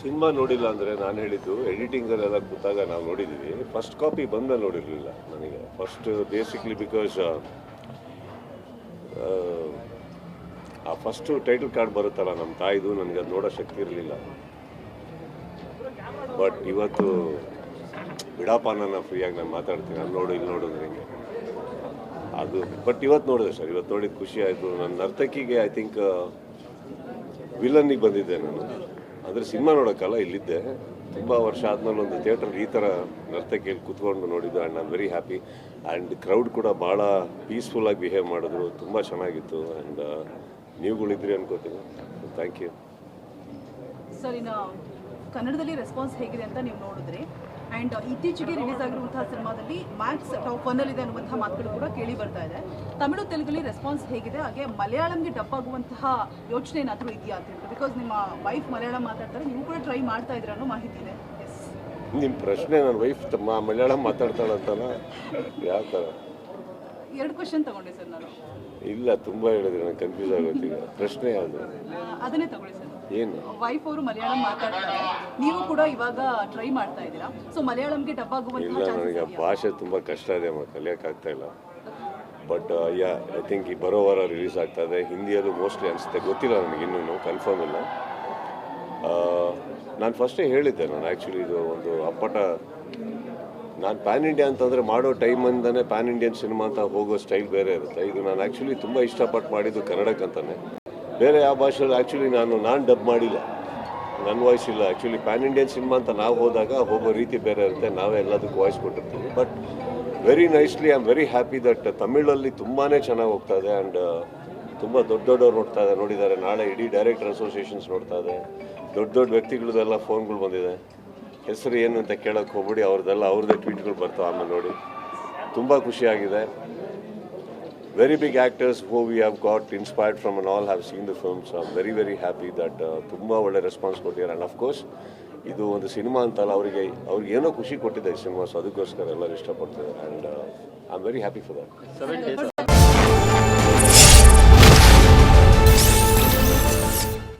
Cinema ನೋಡಿಲ್ಲ ಅಂದರೆ ನಾನು ಹೇಳಿದ್ದು ಎಡಿಟಿಂಗಲ್ಲೆಲ್ಲ ಕೂತಾಗ ನಾವು ನೋಡಿದ್ದೀವಿ. ಫಸ್ಟ್ ಕಾಪಿ ಬಂದಮೇಲೆ ನೋಡಿರಲಿಲ್ಲ ನನಗೆ. ಫಸ್ಟ್ ಬೇಸಿಕ್ಲಿ ಬಿಕಾಸ್ ಆ ಫಸ್ಟು ಟೈಟಲ್ ಕಾರ್ಡ್ ಬರುತ್ತಲ್ಲ ನಮ್ಮ ತಾಯಿದು, ನನಗೆ ಅದು ನೋಡೋ ಶಕ್ತಿ ಇರಲಿಲ್ಲ. ಬಟ್ ಇವತ್ತು ಬಿಡಪ್ಪ, ನಾನು ಫ್ರೀಯಾಗಿ ನಾನು ಮಾತಾಡ್ತೀನಿ, ಅಲ್ಲಿ ನೋಡು ಇಲ್ಲಿ ನೋಡಿದ್ರೆ ಹಿಂಗೆ ಅದು. ಬಟ್ ಇವತ್ತು ನೋಡಿದೆ ಸರ್, ಇವತ್ತು ನೋಡಿದ ಖುಷಿ ಆಯಿತು. ನನ್ನ ನರ್ತಕಿಗೆ ಐ ಥಿಂಕ್ ವಿಲನ್ನಿಗೆ ಬಂದಿದ್ದೆ ನಾನು, ಅಂದರೆ ಸಿನಿಮಾ ನೋಡೋಕ್ಕಲ್ಲ, ಇಲ್ಲಿದ್ದೆ. ತುಂಬ ವರ್ಷ ಆದಮೇಲೆ ಒಂದು ಥಿಯೇಟ್ರಲ್ಲಿ ಈ ಥರ ನರ್ತಕಿಯಲ್ಲಿ ಕೂತ್ಕೊಂಡು ನೋಡಿದ್ದು. And I am very happy. And crowd ಕೂಡ ಭಾಳ ಪೀಸ್ಫುಲ್ಲಾಗಿ ಬಿಹೇವ್ ಮಾಡಿದ್ರು, ತುಂಬ ಚೆನ್ನಾಗಿತ್ತು. ಆ್ಯಂಡ್ ನೀವುಗಳಿದ್ರಿ ಅನ್ಕೋತೀನಿ. Thank you sir. ಇನ್ನು ಕನ್ನಡದಲ್ಲಿ ರೆಸ್ಪಾನ್ಸ್ ಹೇಗಿದೆ ಅಂತ ನೀವು ನೋಡಿದ್ರಿ. ಆ್ಯಂಡ್ ಇತ್ತೀಚೆಗೆ ರಿಲೀಸ್ ಆಗಿರುವಂತಹ ಸಿನಿಮಾದಲ್ಲಿ ಮ್ಯಾಕ್ಸ್ ಟಾಪ್ 1 ಇದೆ ಅನ್ನುವಂತಹ ಮಾತುಗಳು ಕೂಡ ಕೇಳಿ ಬರ್ತಾ ಇದೆ. ತಮಿಳು ತೆಲುಗಲ್ಲಿ ರೆಸ್ಪಾನ್ಸ್ ಹೇಗಿದೆ, ಹಾಗೆ ಮಲಯಾಳಂಗೆ ಡಬ್ ಆಗುವಂತಹ ಯೋಚನೆ ಏನಾದರೂ ಇದೆಯಾ ಅಂತ ಹೇಳ್ಬಿಟ್ಟು? ಬಿಕಾಸ್ ನಿಮ್ಮ ವೈಫ್ ಮಲಯಾಳಂ ಮಾತಾಡ್ತಾರೆ, ನೀವು ಕೂಡ ಟ್ರೈ ಮಾಡ್ತಾ ಇದ್ದೀರ ಅನ್ನೋ ಮಾಹಿತಿ ಇದೆ. ಎಸ್, ನಿಮ್ಮ ಪ್ರಶ್ನೆ ನನ್ನ ವೈಫ್ ಮಲಯಾಳಂ ಮಾತಾಡ್ತಾಳಂತಲ್ಲ, ಯಾವ ಥರ? 2 ಕ್ವೆಶನ್ ತಗೊಂಡೆ ಸರ್ ನಾನು. ಇಲ್ಲ, ತುಂಬ ಹೇಳಿದ್ರೆ ನನಗೆ ಕನ್ಫ್ಯೂಸ್ ಆಗುತ್ತೆ. ಈಗ ಪ್ರಶ್ನೆ ಯಾವುದು? ಅದನ್ನೇ ತಗೊಳ್ಳಿ ಸರ್. ಏನು? ವೈಫ್ ಅವರು ಮಲಯಾಳಂ ಮಾತಾಡ್ತಾರೆ, ನೀವು ಕೂಡ ಇವಾಗ ಟ್ರೈ ಮಾಡ್ತಾ ಇದ್ದೀರಾ. ಸೊ ಮಲಯಾಳಂಗೆ ಡಬ್ ಆಗುವಂತಹ ಇಲ್ಲ, ನನಗೆ ಆ ಭಾಷೆ ತುಂಬ ಕಷ್ಟ ಇದೆ, ಕಲಿಯೋಕ್ಕಾಗ್ತಾ ಇಲ್ಲ. ಬಟ್ ಯಾ, ಐ ಥಿಂಕ್ ಈ ಬರೋ ವಾರ ರಿಲೀಸ್ ಆಗ್ತಾ ಇದೆ. ಹಿಂದಿಯಲ್ಲೂ ಮೋಸ್ಟ್ಲಿ ಅನಿಸುತ್ತೆ, ಗೊತ್ತಿಲ್ಲ ನನಗೆ, ಇನ್ನೂ ಕನ್ಫರ್ಮ್ ಇಲ್ಲ. ನಾನು ಫಸ್ಟೇ ಹೇಳಿದ್ದೆ, ನಾನು ಆ್ಯಕ್ಚುಲಿ ಇದು ಒಂದು ಅಪ್ಪಟ, ನಾನು ಪ್ಯಾನ್ ಇಂಡಿಯಾ ಅಂತಂದರೆ ಮಾಡೋ ಟೈಮಿಂದನೇ ಪ್ಯಾನ್ ಇಂಡಿಯನ್ ಸಿನಿಮಾ ಅಂತ ಹೋಗೋ ಸ್ಟೈಲ್ ಬೇರೆ ಇರುತ್ತೆ. ಇದು ನಾನು ಆ್ಯಕ್ಚುಲಿ ತುಂಬ ಇಷ್ಟಪಟ್ಟು ಮಾಡಿದ್ದು ಕನ್ನಡಕ್ಕಂತಾನೆ. ಬೇರೆ ಯಾವ ಭಾಷೆಯಲ್ಲಿ ಆ್ಯಕ್ಚುಲಿ ನಾನು ಡಬ್ ಮಾಡಿಲ್ಲ, ನನ್ನ ವಾಯ್ಸ್ ಇಲ್ಲ. ಆ್ಯಕ್ಚುಲಿ ಪ್ಯಾನ್ ಇಂಡಿಯನ್ ಸಿನಿಮಾ ಅಂತ ನಾವು ಹೋದಾಗ ಹೋಗೋ ರೀತಿ ಬೇರೆ ಇರುತ್ತೆ, ನಾವೇ ಎಲ್ಲದಕ್ಕೂ ವಾಯ್ಸ್ ಕೊಟ್ಟಿರ್ತೀವಿ. But very nicely I am very happy that ತಮಿಳಲ್ಲಿ ತುಂಬಾ ಚೆನ್ನಾಗಿ ಹೋಗ್ತಾ ಇದೆ. ಆ್ಯಂಡ್ ತುಂಬ ದೊಡ್ಡವ್ರು ನೋಡಿದ್ದಾರೆ. ನಾಳೆ ಇಡೀ ಡೈರೆಕ್ಟರ್ ಅಸೋಸಿಯೇಷನ್ಸ್ ನೋಡ್ತಾ ಇದೆ. ದೊಡ್ಡ ವ್ಯಕ್ತಿಗಳದೆಲ್ಲ ಫೋನ್ಗಳು ಬಂದಿದೆ. ಹೆಸರು ಏನು ಅಂತ ಕೇಳೋಕ್ಕೆ ಹೋಗ್ಬಿಡಿ, ಅವ್ರದ್ದೇ ಟ್ವೀಟ್ಗಳು ಬರ್ತಾವೆ, ಆಮೇಲೆ ನೋಡಿ. ತುಂಬ ಖುಷಿಯಾಗಿದೆ. Very big actors who we have got inspired from all have seen the films. I am very very happy that ತುಂಬ ಒಳ್ಳೆ ರೆಸ್ಪಾನ್ಸ್ ಕೊಟ್ಟಿದ್ದಾರೆ. ಆ್ಯಂಡ್ ಅಫ್ಕೋರ್ಸ್ ಇದು ಒಂದು ಸಿನಿಮಾ ಅಂತಲ್ಲ, ಅವ್ರಿಗೆ ಏನೋ ಖುಷಿ ಕೊಟ್ಟಿದೆ ಈ ಸಿನಿಮಾ. ಸೊ ಅದಕ್ಕೋಸ್ಕರ ಎಲ್ಲರೂ ಇಷ್ಟಪಡ್ತಿದ್ದಾರೆ. And I am very happy for that.